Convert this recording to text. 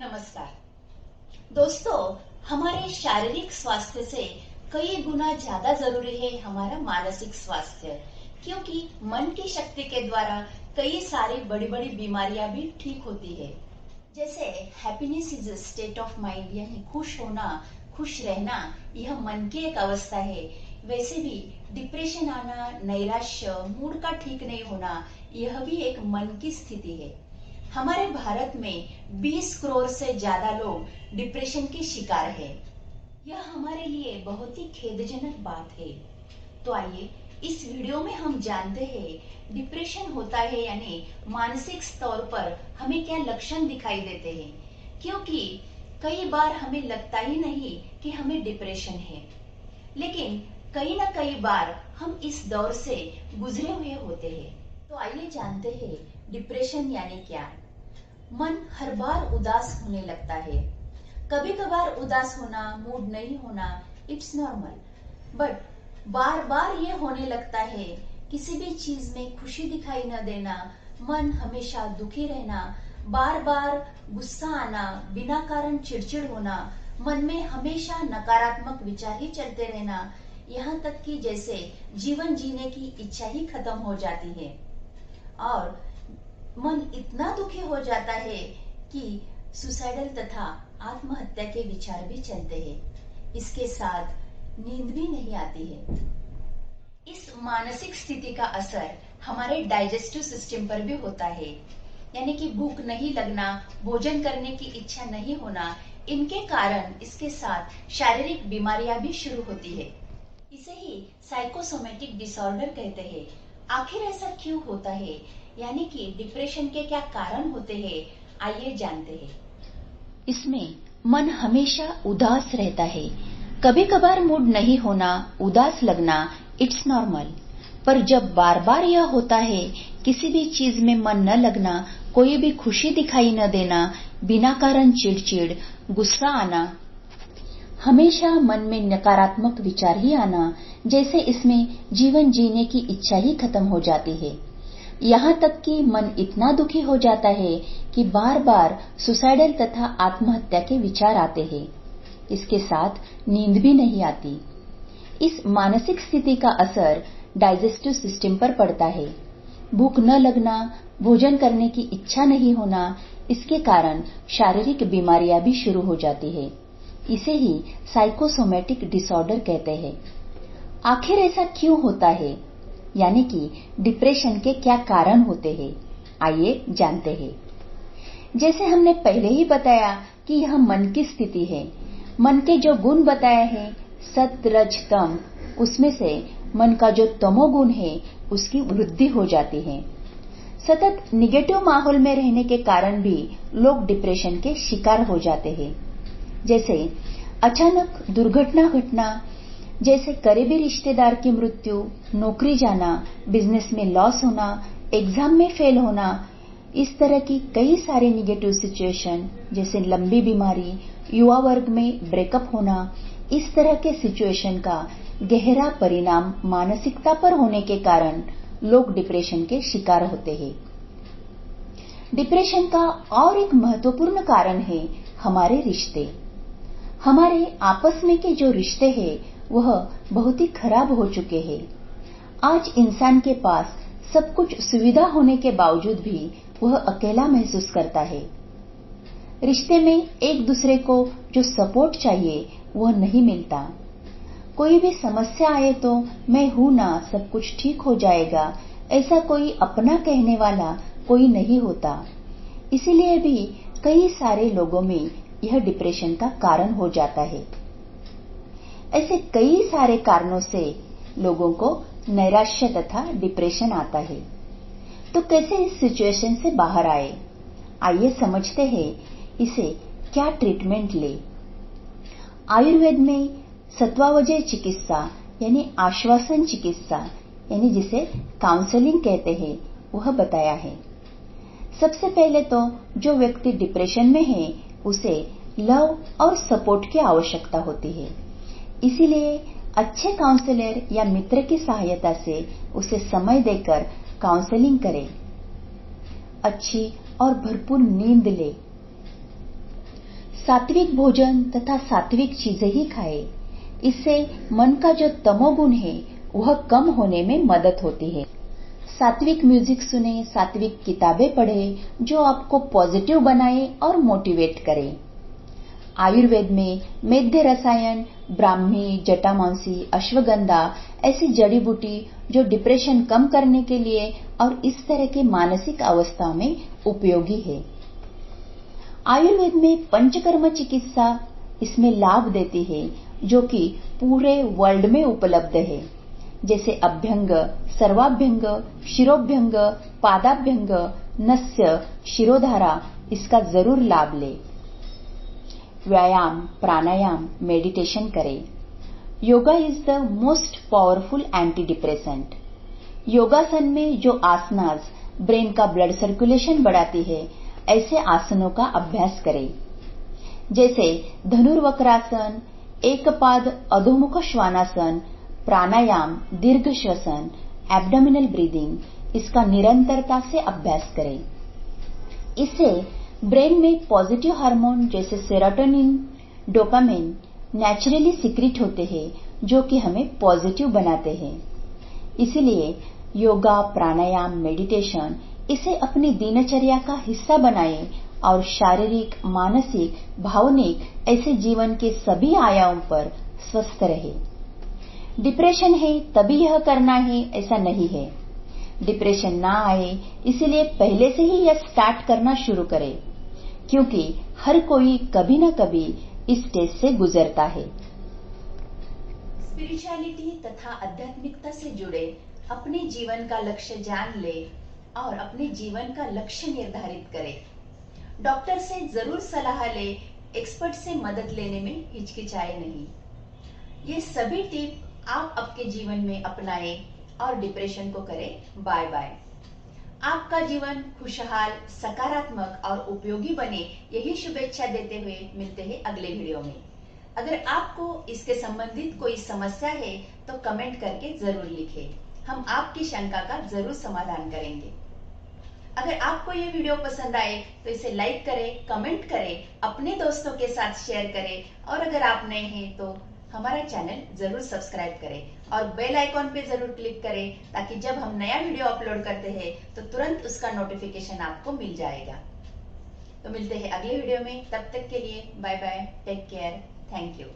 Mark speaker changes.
Speaker 1: नमस्कार दोस्तों, हमारे शारीरिक स्वास्थ्य से कई गुना ज्यादा जरूरी है हमारा मानसिक स्वास्थ्य, क्योंकि मन की शक्ति के द्वारा कई सारी बड़ी बड़ी बीमारियां भी ठीक होती है। जैसे happiness is a state of mind, यानी खुश होना, खुश रहना, यह मन की एक अवस्था है। वैसे भी डिप्रेशन आना, नैराश्य, मूड का ठीक नहीं होना, यह भी एक मन की स्थिति है। हमारे भारत में 20 करोड़ से ज्यादा लोग डिप्रेशन के शिकार हैं। यह हमारे लिए बहुत ही खेदजनक बात है। तो आइए इस वीडियो में हम जानते हैं डिप्रेशन होता है यानी मानसिक स्तर पर हमें क्या लक्षण दिखाई देते हैं, क्योंकि कई बार हमें लगता ही नहीं कि हमें डिप्रेशन है, लेकिन कई ना कई बार हम इस दौर से गुजरे हुए होते हैं। तो आइए जानते हैं डिप्रेशन यानी क्या। मन हर बार उदास होने लगता है। कभी कभार उदास होना, मूड नहीं होना, इट्स नॉर्मल, बट बार बार ये होने लगता है। किसी भी चीज में खुशी दिखाई न देना, मन हमेशा दुखी रहना, बार बार गुस्सा आना, बिना कारण चिड़चिड़ होना, मन में हमेशा नकारात्मक विचार ही चलते रहना, यहाँ तक कि जैसे जीवन जीने की इच्छा ही खत्म हो जाती है। और मन इतना दुखी हो जाता है कि सुसाइडल तथा आत्महत्या के विचार भी चलते हैं। इसके साथ नींद भी नहीं आती है। इस मानसिक स्थिति का असर हमारे डाइजेस्टिव सिस्टम पर भी होता है, यानी कि भूख नहीं लगना, भोजन करने की इच्छा नहीं होना, इनके कारण इसके साथ शारीरिक बीमारियां भी शुरू होती है। इसे ही साइकोसोमेटिक डिसऑर्डर कहते हैं। आखिर ऐसा क्यों होता है, यानी कि डिप्रेशन के क्या कारण होते हैं, आइए जानते हैं। इसमें मन हमेशा उदास रहता है। कभी कभार मूड नहीं होना, उदास लगना, इट्स नॉर्मल, पर जब बार बार यह होता है, किसी भी चीज में मन न लगना, कोई भी खुशी दिखाई न देना, बिना कारण चिड़चिड़, गुस्सा आना, हमेशा मन में नकारात्मक विचार ही आना, जैसे इसमें जीवन जीने की इच्छा ही खत्म हो जाती है। यहाँ तक कि मन इतना दुखी हो जाता है कि बार बार सुसाइडल तथा आत्महत्या के विचार आते हैं। इसके साथ नींद भी नहीं आती। इस मानसिक स्थिति का असर डाइजेस्टिव सिस्टम पर पड़ता है। भूख न लगना, भोजन करने की इच्छा नहीं होना, इसके कारण शारीरिक बीमारियां भी शुरू हो जाती है। इसे ही साइकोसोमेटिक डिसऑर्डर कहते हैं। आखिर ऐसा क्यों होता है, यानी कि डिप्रेशन के क्या कारण होते हैं, आइए जानते हैं। जैसे हमने पहले ही बताया कि यह मन की स्थिति है। मन के जो गुण बताए हैं, सत रज तम, उसमें से मन का जो तमोगुण है उसकी वृद्धि हो जाती है। सतत निगेटिव माहौल में रहने के कारण भी लोग डिप्रेशन के शिकार हो जाते हैं। जैसे अचानक दुर्घटना घटना, जैसे करीबी रिश्तेदार की मृत्यु, नौकरी जाना, बिजनेस में लॉस होना, एग्जाम में फेल होना, इस तरह की कई सारे निगेटिव सिचुएशन, जैसे लंबी बीमारी, युवा वर्ग में ब्रेकअप होना, इस तरह के सिचुएशन का गहरा परिणाम मानसिकता पर होने के कारण लोग डिप्रेशन के शिकार होते हैं। डिप्रेशन का और एक महत्वपूर्ण कारण है हमारे रिश्ते। हमारे आपस में के जो रिश्ते हैं वह बहुत ही खराब हो चुके हैं। आज इंसान के पास सब कुछ सुविधा होने के बावजूद भी वह अकेला महसूस करता है। रिश्ते में एक दूसरे को जो सपोर्ट चाहिए वह नहीं मिलता। कोई भी समस्या आए तो मैं हूं ना, सब कुछ ठीक हो जाएगा, ऐसा कोई अपना कहने वाला कोई नहीं होता। इसीलिए भी कई सारे लोगों में यह डिप्रेशन का कारण हो जाता है। ऐसे कई सारे कारणों से लोगों को नैराश्य तथा डिप्रेशन आता है। तो कैसे इस सिचुएशन से बाहर आए, आइए समझते हैं इसे क्या ट्रीटमेंट ले। आयुर्वेद में सत्वावजय चिकित्सा यानी आश्वासन चिकित्सा, यानी जिसे काउंसलिंग कहते हैं, वह बताया है। सबसे पहले तो जो व्यक्ति डिप्रेशन में है उसे लव और सपोर्ट की आवश्यकता होती है। इसीलिए अच्छे काउंसलर या मित्र की सहायता से उसे समय देकर काउंसलिंग करें। अच्छी और भरपूर नींद ले। सात्विक भोजन तथा सात्विक चीजें ही खाएं। इससे मन का जो तमोगुण है वह कम होने में मदद होती है। सात्विक म्यूजिक सुने, सात्विक किताबें पढ़ें जो आपको पॉजिटिव बनाए और मोटिवेट करें। आयुर्वेद में मेद्य रसायन, ब्राह्मी, जटामांसी, अश्वगंधा ऐसी जड़ी बूटी जो डिप्रेशन कम करने के लिए और इस तरह के मानसिक अवस्थाओं में उपयोगी है। आयुर्वेद में पंचकर्म चिकित्सा इसमें लाभ देती है जो कि पूरे वर्ल्ड में उपलब्ध है, जैसे अभ्यंग, सर्वाभ्यंग, शिरोभ्यंग, पादाभ्यंग, नस्य, शिरोधारा। इसका जरूर लाभ ले। व्यायाम, प्राणायाम, मेडिटेशन करें। Yoga is the most powerful anti depressant. योगासन में जो आसनास ब्रेन का ब्लड सर्कुलेशन बढ़ाती है, ऐसे आसनों का अभ्यास करें, जैसे धनुर्वक्रासन, एकपाद अधोमुख श्वानासन, प्राणायाम, दीर्घ श्वसन, एब्डोमिनल ब्रीदिंग। इसका निरंतरता से अभ्यास करें। इससे ब्रेन में पॉजिटिव हार्मोन जैसे सेरोटोनिन, डोपामिन नेचुरली सिक्रीट होते हैं जो कि हमें पॉजिटिव बनाते हैं। इसलिए योगा, प्राणायाम, मेडिटेशन इसे अपनी दिनचर्या का हिस्सा बनाएं और शारीरिक, मानसिक, भावनिक ऐसे जीवन के सभी आयामों पर स्वस्थ रहे। डिप्रेशन है तभी यह करना है ऐसा नहीं है। डिप्रेशन ना आए इसलिए पहले से ही यह स्टार्ट करना शुरू करें, क्योंकि हर कोई कभी न कभी इस स्टेज से गुजरता है। स्पिरिचुअलिटी तथा आध्यात्मिकता से जुड़े अपने जीवन का लक्ष्य जान ले और अपने जीवन का लक्ष्य निर्धारित करें। डॉक्टर से जरूर सलाह ले, एक्सपर्ट से मदद लेने में हिचकिचाए नहीं। ये सभी टिप आप आपके जीवन में अपनाएं और डिप्रेशन को करें बाय बाय। आपका जीवन खुशहाल, सकारात्मक और उपयोगी बने, यही शुभेच्छा देते हुए मिलते हैं अगले वीडियो में। अगर आपको इसके संबंधित कोई समस्या है तो कमेंट करके जरूर लिखें, हम आपकी शंका का जरूर समाधान करेंगे। अगर आपको ये वीडियो पसंद आए तो इसे लाइक करें, कमेंट करें, अपने दोस्तों के साथ शेयर करें और अगर आप नए हैं तो हमारा चैनल जरूर सब्सक्राइब करें और बेल आइकॉन पे जरूर क्लिक करें ताकि जब हम नया वीडियो अपलोड करते हैं तो तुरंत उसका नोटिफिकेशन आपको मिल जाएगा। तो मिलते हैं अगले वीडियो में, तब तक के लिए bye bye, take care, thank you.